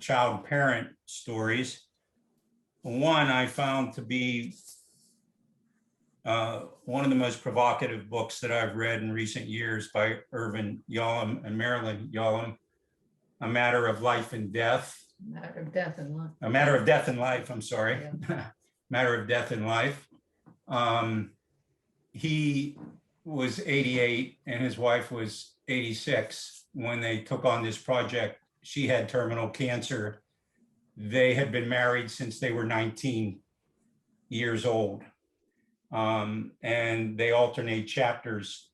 child-parent stories. One I found to be one of the most provocative books that I've read in recent years, by Irvin Yalom and Marilyn Yalom, A Matter of Life and Death. Matter of Death and Life. A Matter of Death and Life, I'm sorry. Yeah. Matter of Death and Life. He was 88 and his wife was 86 when they took on this project. She had terminal cancer. They had been married since they were 19 years old. And they alternate chapters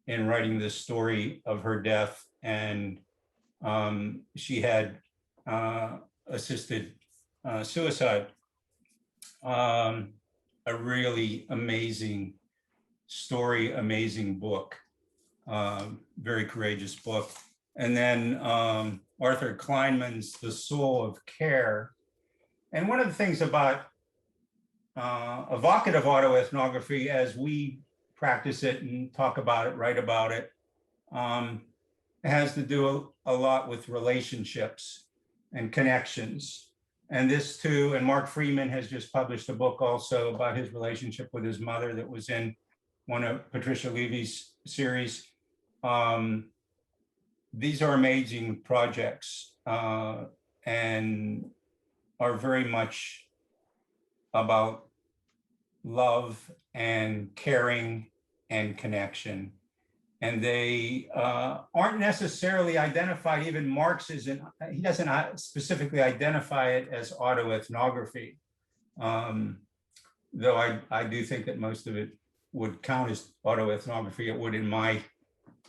in writing this story of her death. And she had assisted suicide. A really amazing story, amazing book, very courageous book. And then Arthur Kleinman's The Soul of Care. And one of the things about evocative autoethnography, as we practice it and talk about it, write about it, has to do a lot with relationships and connections. And this too, and Mark Freeman has just published a book also about his relationship with his mother that was in one of Patricia Leavy's series. These are amazing projects and are very much about love and caring and connection. And they aren't necessarily identified, even Marx isn't, he doesn't specifically identify it as autoethnography, though I do think that most of it would count as autoethnography. It would in my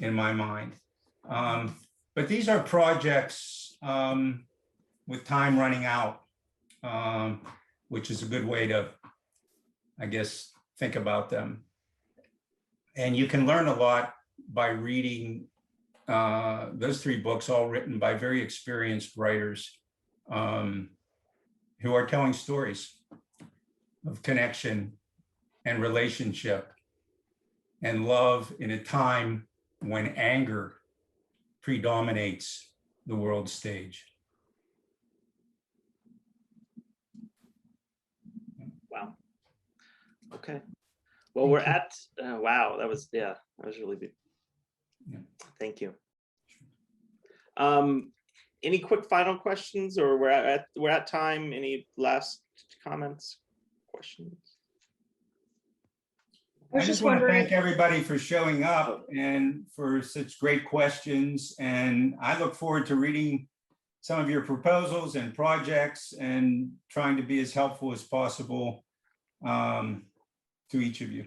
mind. But these are projects with time running out, which is a good way to, I guess, think about them. And you can learn a lot by reading those three books, all written by very experienced writers who are telling stories of connection and relationship and love in a time when anger predominates the world stage. Okay. Well, we're at, wow, that was really big. Yeah. Thank you. Any quick final questions, or we're at time? Any last comments, questions? I just want to thank everybody for showing up and for such great questions. And I look forward to reading some of your proposals and projects and trying to be as helpful as possible to each of you.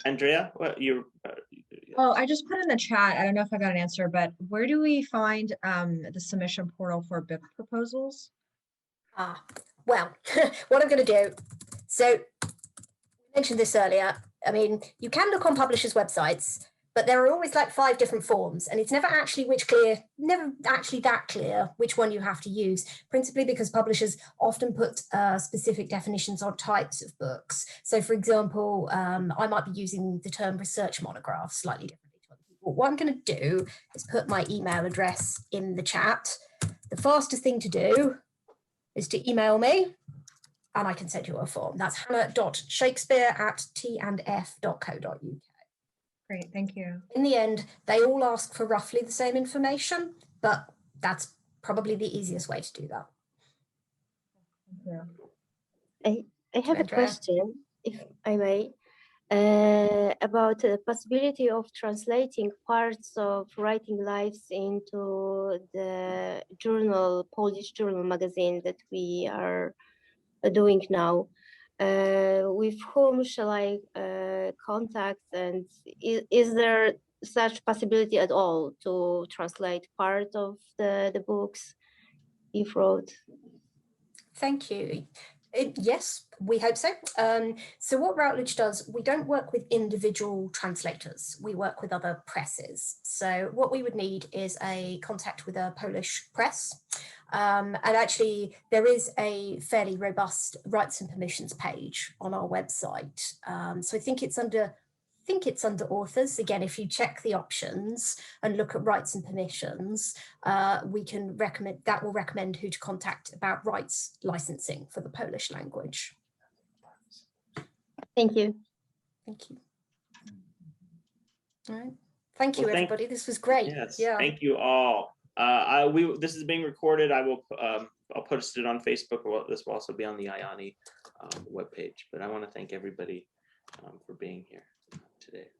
Andrea, what you? Oh, I just put in the chat. I don't know if I got an answer, but where do we find the submission portal for book proposals? Well, what I'm going to do, so I mentioned this earlier. I mean, you can look on publishers' websites, but there are always like 5 different forms, and it's never actually that clear which one you have to use, principally because publishers often put specific definitions on types of books. So for example, I might be using the term research monograph slightly differently to other people. What I'm going to do is put my email address in the chat. The fastest thing to do is to email me, and I can send you a form. That's hannah.shakespeare@t&f.co.uk. Great, thank you. In the end, they all ask for roughly the same information, but that's probably the easiest way to do that. Thank you. I have a Andrea? question, if I may, about the possibility of translating parts of Writing Lives into the journal, Polish journal magazine that we are doing now. With whom shall I contact, and is there such possibility at all to translate part of the books you've wrote? Thank you. Yes, we hope so. So what Routledge does, we don't work with individual translators. We work with other presses. So what we would need is a contact with a Polish press. And actually, there is a fairly robust rights and permissions page on our website. So I think it's under authors. Again, if you check the options and look at rights and permissions, we can recommend, that will recommend who to contact about rights licensing for the Polish language. Thank you. Thank you. All right. Thank you, everybody. This was great. Yes, yeah. Thank you all. This is being recorded. I'll post it on Facebook, or this will also be on the IANI webpage. But I want to thank everybody for being here today.